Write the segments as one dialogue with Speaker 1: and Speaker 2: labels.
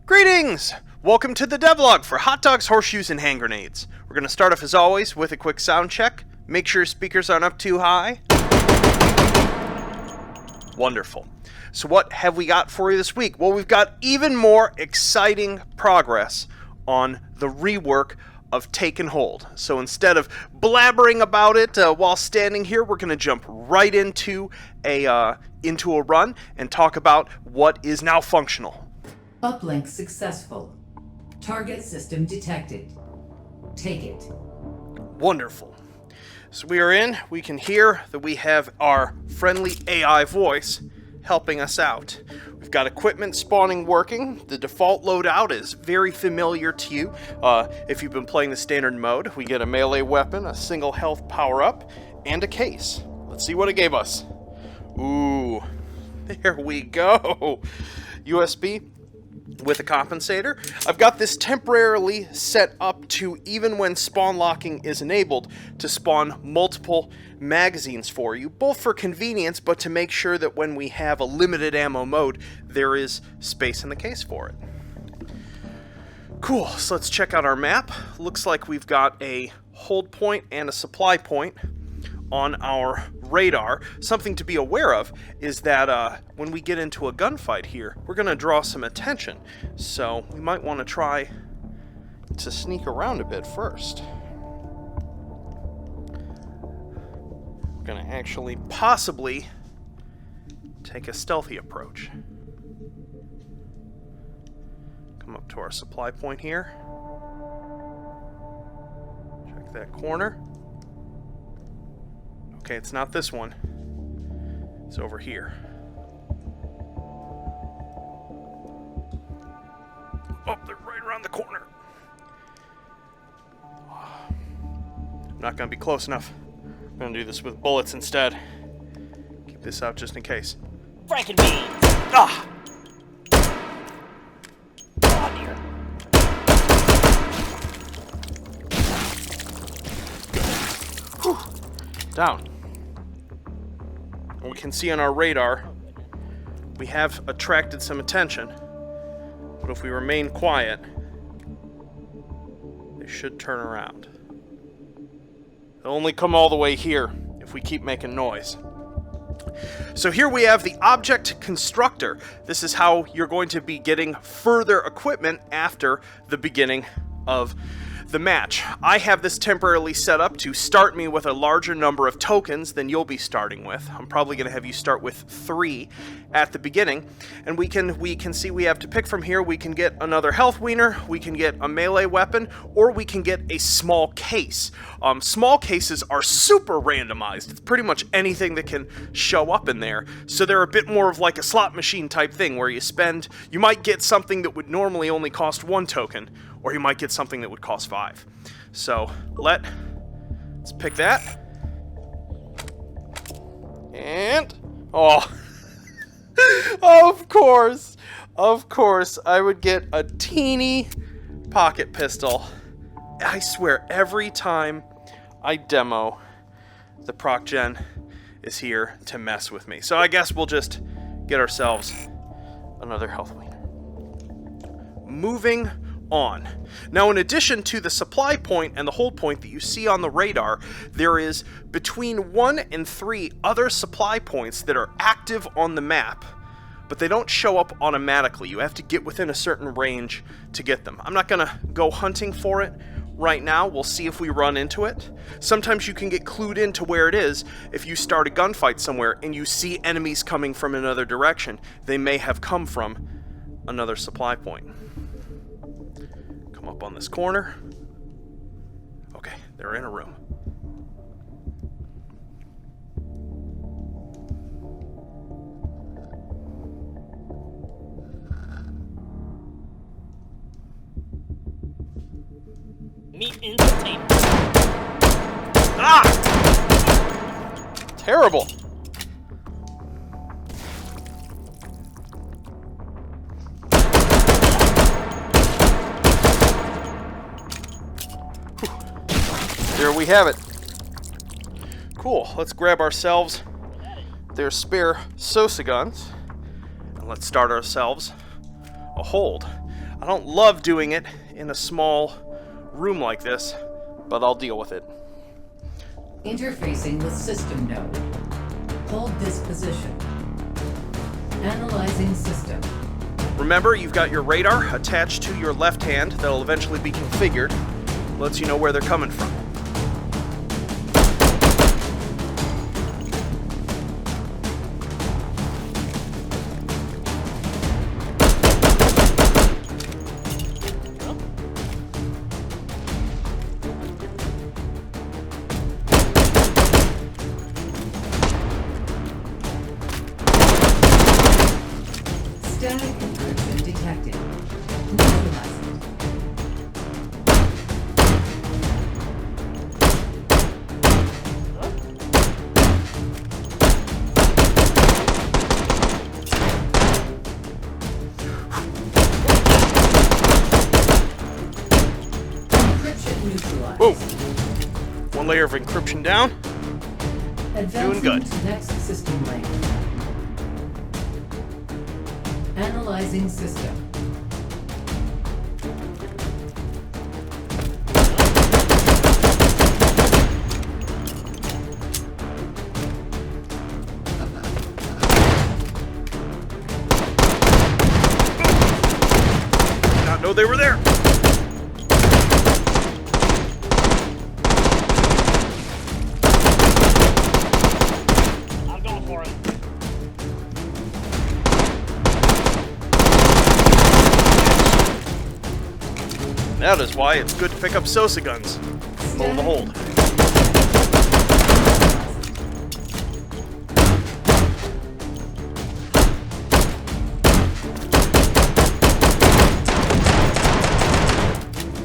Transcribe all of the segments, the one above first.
Speaker 1: Greetings! Welcome to the Devlog for hot dogs, horseshoes, and hand grenades. We're going to start off as always with a quick sound check. Make sure your speakers aren't up too high. Wonderful. So what have we got for you this week? Well, we've got even more exciting progress on the rework of Take and Hold. So instead of blabbering about it while standing here, we're going to jump right into a run and talk about what is now functional.
Speaker 2: Uplink successful. Target system detected. Take it.
Speaker 1: Wonderful. So we are in. We can hear that we have our friendly AI voice helping us out. We've got equipment spawning working. The default loadout is very familiar to you. If you've been playing the standard mode, we get a melee weapon, a single health power-up, and a case. Let's see what it gave us. Ooh, there we go. USB with a compensator. I've got this temporarily set up to, even when spawn locking is enabled, to spawn multiple magazines for you, both for convenience, but to make sure that when we have a limited ammo mode, there is space in the case for it. Cool, so let's check out our map. Looks like we've got a hold point and a supply point on our radar. Something to be aware of is that when we get into a gunfight here, we're going to draw some attention. So we might want to try to sneak around a bit first. We're going to actually possibly take a stealthy approach. Come up to our supply point here. Check that corner. Okay, it's not this one. It's over here. Oh, they're right around the corner. I'm not going to be close enough. I'm going to do this with bullets instead. Keep this out just in case.
Speaker 3: Frankenbeans!
Speaker 1: Ah!
Speaker 3: Oh, dear.
Speaker 1: Whew. Down. We can see on our radar, we have attracted some attention, but if we remain quiet, they should turn around. They'll only come all the way here if we keep making noise. So here we have the object constructor. This is how you're going to be getting further equipment after the beginning of the match. I have this temporarily set up to start me with a larger number of tokens than you'll be starting with. I'm probably going to have you start with 3 at the beginning, and we can see we have to pick from here. We can get another health wiener, we can get a melee weapon, or we can get a small case. Small cases are super randomized. It's pretty much anything that can show up in there, so they're a bit more of like a slot machine type thing where you might get something that would normally only cost 1 token, or you might get something that would cost 5. So let's pick that. And of course, I would get a teeny pocket pistol. I swear, every time I demo, the Proc Gen is here to mess with me. So I guess we'll just get ourselves another health wiener. Moving on. Now, in addition to the supply point and the hold point that you see on the radar, there is between 1 and 3 other supply points that are active on the map, but they don't show up automatically. You have to get within a certain range to get them. I'm not going to go hunting for it right now. We'll see if we run into it. Sometimes you can get clued into where it is if you start a gunfight somewhere and you see enemies coming from another direction. They may have come from another supply point. Up on this corner. Okay, they're in a room.
Speaker 3: Meat entertainment.
Speaker 1: Ah! Terrible. There we have it. Cool, let's grab ourselves their spare Sosa guns, and let's start ourselves a hold. I don't love doing it in a small room like this, but I'll deal with it.
Speaker 2: Interfacing with system node. Hold this position. Analyzing system.
Speaker 1: Remember, you've got your radar attached to your left hand that'll eventually be configured. Lets you know where they're coming from.
Speaker 2: Static encryption detected. Neutralize it. Encryption neutralized.
Speaker 1: Whoa! One layer of encryption down.
Speaker 2: Advancing
Speaker 1: good.
Speaker 2: to next system lane. Analyzing system.
Speaker 1: Did not know they were there.
Speaker 3: I'm going for it.
Speaker 1: That is why it's good to pick up Sosa guns. Lo and behold.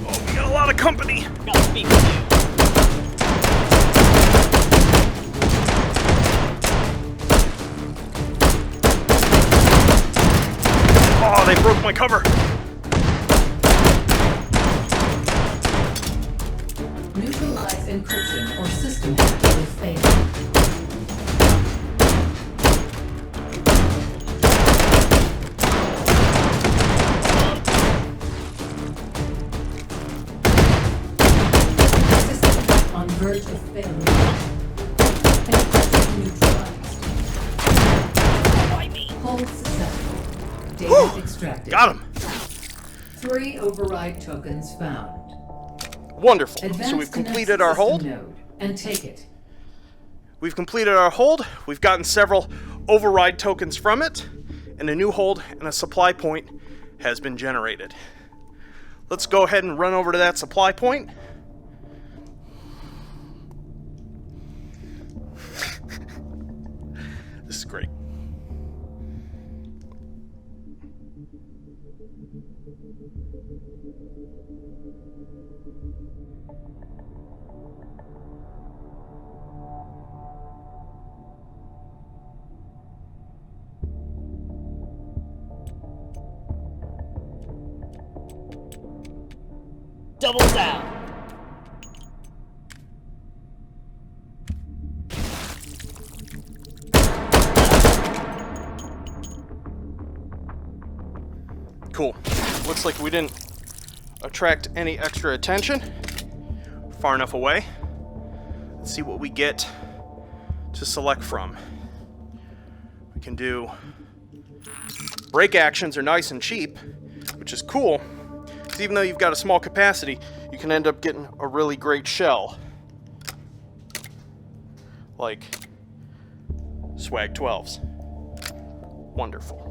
Speaker 1: Oh, we got a lot of company.
Speaker 3: Gotta speak with you.
Speaker 1: Oh, they broke my cover.
Speaker 2: Neutralize encryption or system hack will fail. System on verge of failure. Encryption neutralized.
Speaker 3: Why me?
Speaker 2: Hold successful. Data
Speaker 1: Whew.
Speaker 2: extracted.
Speaker 1: Got him.
Speaker 2: 3 override tokens found.
Speaker 1: Wonderful.
Speaker 2: Advance
Speaker 1: So we've
Speaker 2: to next
Speaker 1: completed our
Speaker 2: system
Speaker 1: hold.
Speaker 2: node and take it.
Speaker 1: We've completed our hold. We've gotten several override tokens from it, and a new hold and a supply point has been generated. Let's go ahead and run over to that supply point. This is great.
Speaker 3: Double down.
Speaker 1: Cool. Looks like we didn't attract any extra attention. Far enough away. Let's see what we get to select from. We can do... Break actions are nice and cheap, which is cool. Because even though you've got a small capacity, you can end up getting a really great shell. Like Swag 12s. Wonderful.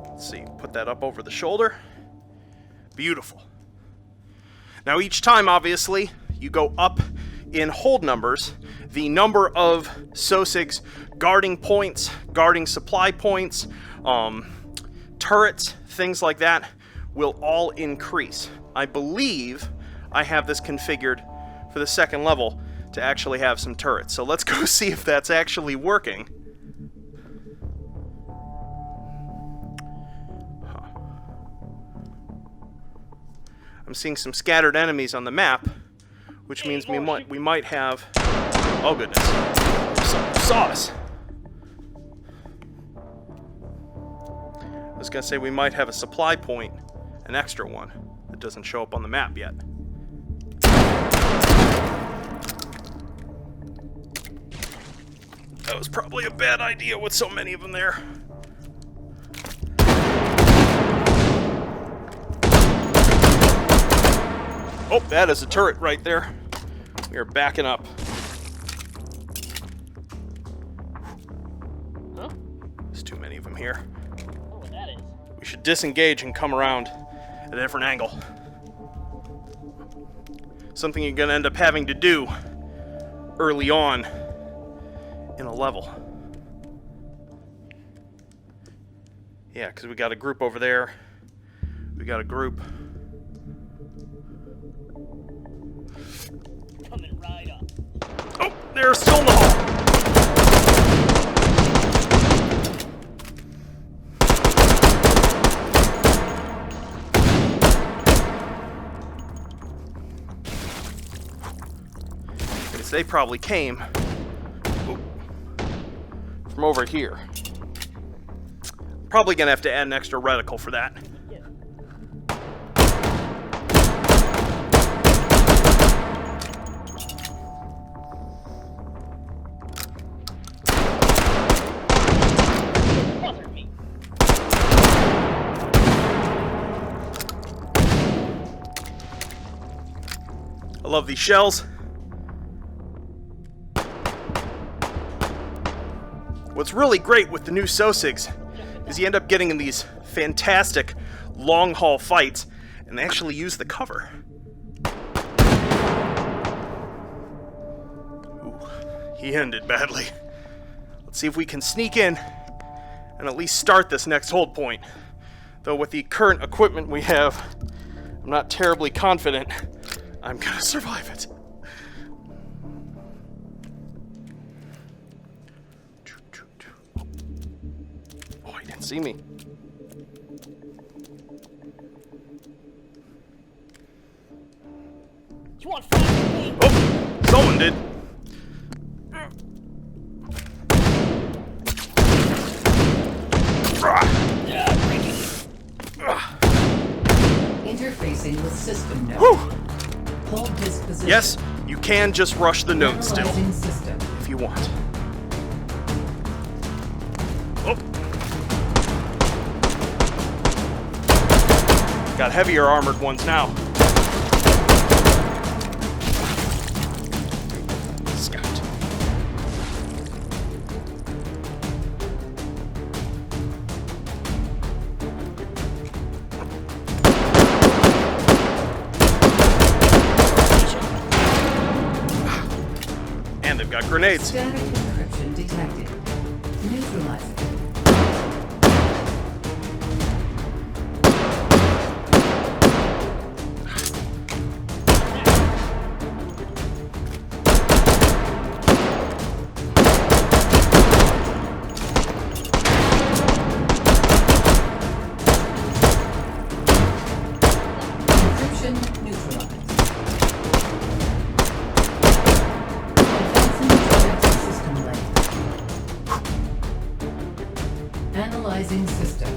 Speaker 1: Let's see, put that up over the shoulder. Beautiful. Now each time, obviously, you go up in hold numbers, the number of SOSIGs guarding points, guarding supply points, turrets, things like that, will all increase. I believe I have this configured for the second level to actually have some turrets. So let's go see if that's actually working. I'm seeing some scattered enemies on the map, which means we might have... Oh goodness. Some sauce. I was gonna say we might have a supply point an extra one that doesn't show up on the map yet. That was probably a bad idea with so many of them there. Oh, that is a turret right there. We are backing up.
Speaker 3: Huh?
Speaker 1: There's too many of them here.
Speaker 3: I don't know what that is.
Speaker 1: We should disengage and come around at a different angle. Something you're going to end up having to do early on in a level. Yeah, because we got a group over there. We got a group.
Speaker 3: Coming right up.
Speaker 1: Oh, they're still in the hall. Because they probably came from over here. Probably gonna have to add an extra reticle for that.
Speaker 3: Yeah. Bothered me.
Speaker 1: I love these shells. What's really great with the new Sosigs is you end up getting in these fantastic long haul fights and they actually use the cover. Ooh, he ended badly. Let's see if we can sneak in and at least start this next hold point. Though with the current equipment we have, I'm not terribly confident I'm gonna survive it. Oh, he didn't see me.
Speaker 3: You want fight with me?
Speaker 1: Oh, someone did.
Speaker 3: Yeah, breaking.
Speaker 2: Interfacing with system node.
Speaker 1: Whew.
Speaker 2: Hold this position.
Speaker 1: Yes, you can just rush the node still,
Speaker 2: Analyzing system.
Speaker 1: if you want. Oh. Got heavier armored ones now. Scout. And they've got grenades.
Speaker 2: Static encryption detected. Neutralizing. Encryption neutralized. Advancing to system layer. Analyzing system.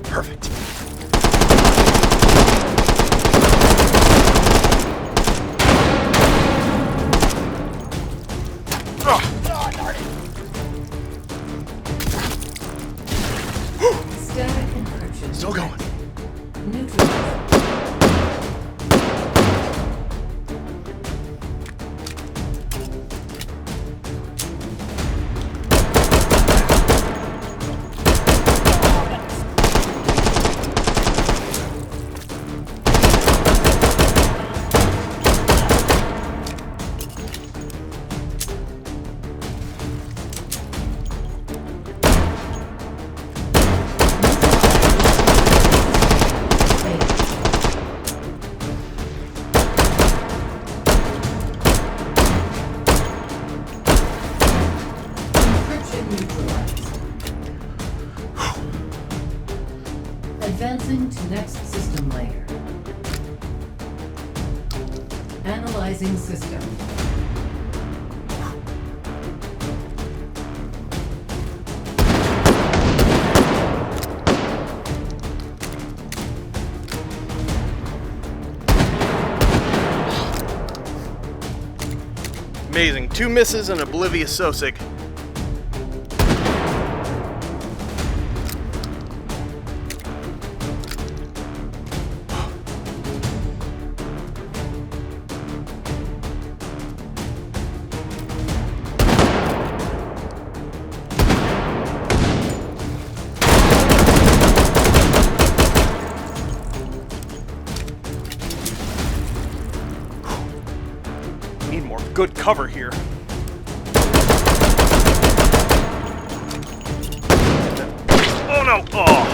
Speaker 1: Perfect.
Speaker 2: Static encryption.
Speaker 1: Still going.
Speaker 2: Neutralized. Advancing to next system layer. Analyzing system.
Speaker 1: Amazing. 2 misses and oblivious Sosig. Need more good cover here. Oh no! Oh!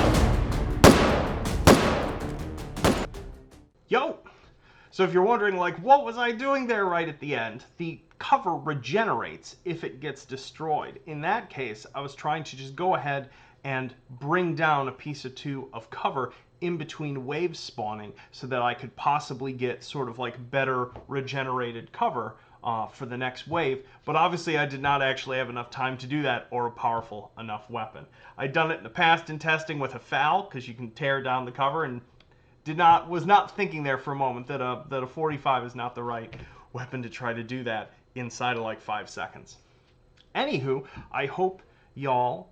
Speaker 1: Yo! So if you're wondering, like, what was I doing there right at the end? The cover regenerates if it gets destroyed. In that case, I was trying to just go ahead and bring down a piece or two of cover in between waves spawning so that I could possibly get sort of like better regenerated cover for the next wave. But obviously I did not actually have enough time to do that or a powerful enough weapon. I'd done it in the past in testing with a FAL because you can tear down the cover, and was not thinking there for a moment that a 45 is not the right weapon to try to do that inside of like 5 seconds. Anywho, I hope y'all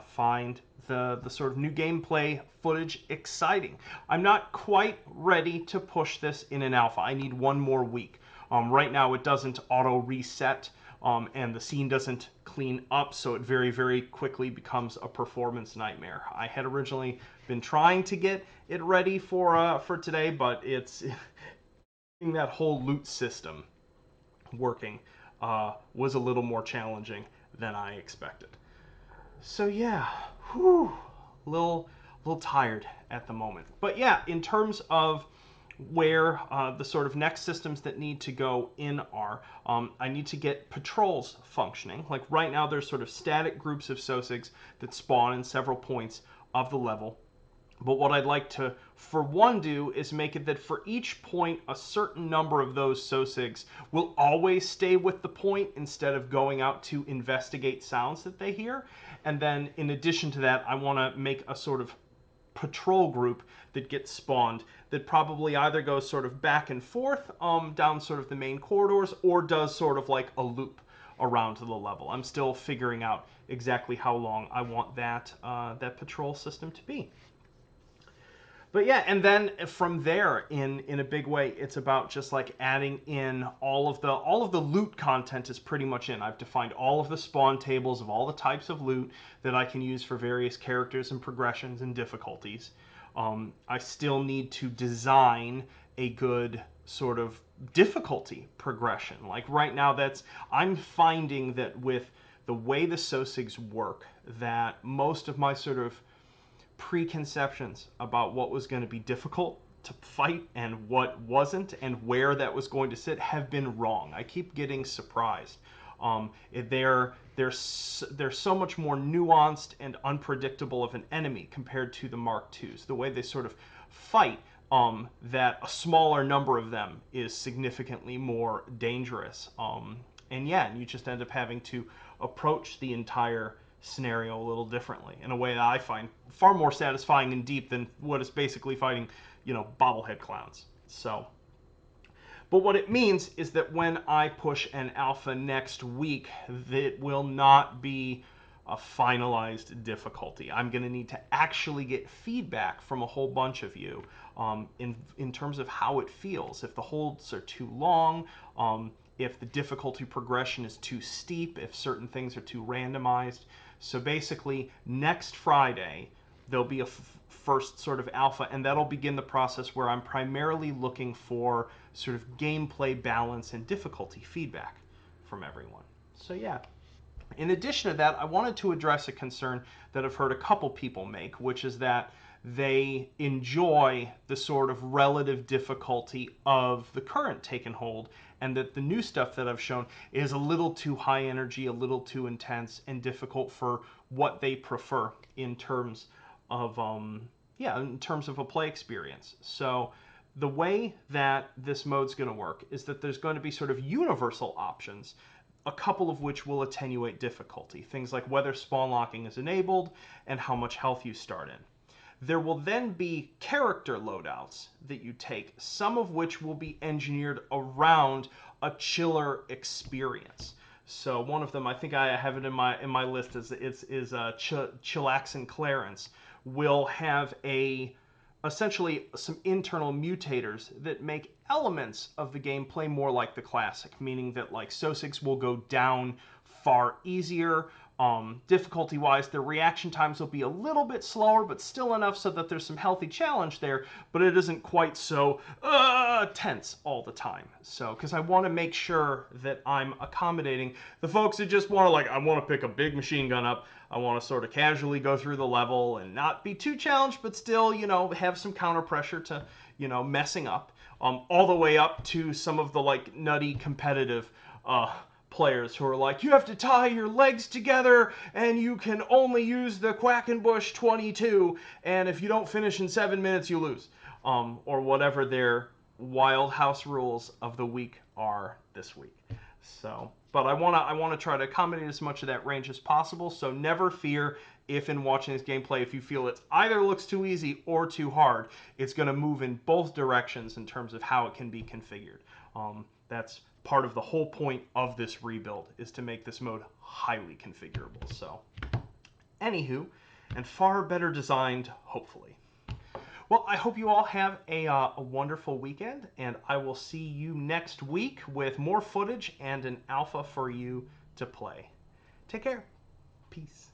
Speaker 1: find the sort of new gameplay footage exciting. I'm not quite ready to push this in an alpha. I need 1 more week. Right now it doesn't auto reset and the scene doesn't clean up, so it very, very quickly becomes a performance nightmare. I had originally been trying to get it ready for today, but it's that whole loot system working was a little more challenging than I expected. So yeah, whew, little tired at the moment. But yeah, in terms of where the sort of next systems that need to go in are, I need to get patrols functioning. Like right now, there's sort of static groups of Sosigs that spawn in several points of the level. But what I'd like to, for one, do is make it that for each point, a certain number of those Sosigs will always stay with the point instead of going out to investigate sounds that they hear. And then in addition to that, I want to make a sort of patrol group that gets spawned that probably either goes sort of back and forth down sort of the main corridors or does sort of like a loop around to the level. I'm still figuring out exactly how long I want that patrol system to be. But yeah, and then from there, in a big way, it's about just like adding in all of the loot content is pretty much in. I've defined all of the spawn tables of all the types of loot that I can use for various characters and progressions and difficulties. I still need to design a good sort of difficulty progression. Like right now, I'm finding that with the way the Sosigs work, that most of my sort of preconceptions about what was going to be difficult to fight and what wasn't and where that was going to sit have been wrong. I keep getting surprised. They're so much more nuanced and unpredictable of an enemy compared to the Mark IIs. The way they sort of fight, that a smaller number of them is significantly more dangerous. And yeah, and you just end up having to approach the entire scenario a little differently in a way that I find far more satisfying and deep than what is basically fighting, bobblehead clowns. So, but what it means is that when I push an alpha next week, it will not be a finalized difficulty. I'm going to need to actually get feedback from a whole bunch of you in terms of how it feels. If the holds are too long, if the difficulty progression is too steep, if certain things are too randomized. So basically, next Friday, there'll be a first sort of alpha, and that'll begin the process where I'm primarily looking for sort of gameplay balance and difficulty feedback from everyone. So yeah. In addition to that, I wanted to address a concern that I've heard a couple people make, which is that they enjoy the sort of relative difficulty of the current Taken Hold, and that the new stuff that I've shown is a little too high energy, a little too intense, and difficult for what they prefer in terms of yeah, in terms of a play experience. So the way that this mode's going to work is that there's going to be sort of universal options, a couple of which will attenuate difficulty. Things like whether spawn locking is enabled and how much health you start in. There will then be character loadouts that you take, some of which will be engineered around a chiller experience. So one of them, I think I have it in my list, is Chillaxin Clarence, will have essentially some internal mutators that make elements of the gameplay more like the classic, meaning that like Sosigs will go down far easier. Difficulty-wise, their reaction times will be a little bit slower, but still enough so that there's some healthy challenge there, but it isn't quite so tense all the time. So, because I want to make sure that I'm accommodating the folks that just want to, like, I want to pick a big machine gun up, I want to sort of casually go through the level and not be too challenged, but still, you know, have some counter pressure to, you know, messing up, all the way up to some of the, like, nutty competitive players who are like, you have to tie your legs together and you can only use the Quackenbush 22, and if you don't finish in 7 minutes you lose, or whatever their wild house rules of the week are this week. So, but I want to try to accommodate as much of that range as possible, so never fear if in watching this gameplay, if you feel it either looks too easy or too hard, it's going to move in both directions in terms of how it can be configured. That's part of the whole point of this rebuild, is to make this mode highly configurable. So, anywho, and far better designed, hopefully. Well, I hope you all have a wonderful weekend, and I will see you next week with more footage and an alpha for you to play. Take care. Peace.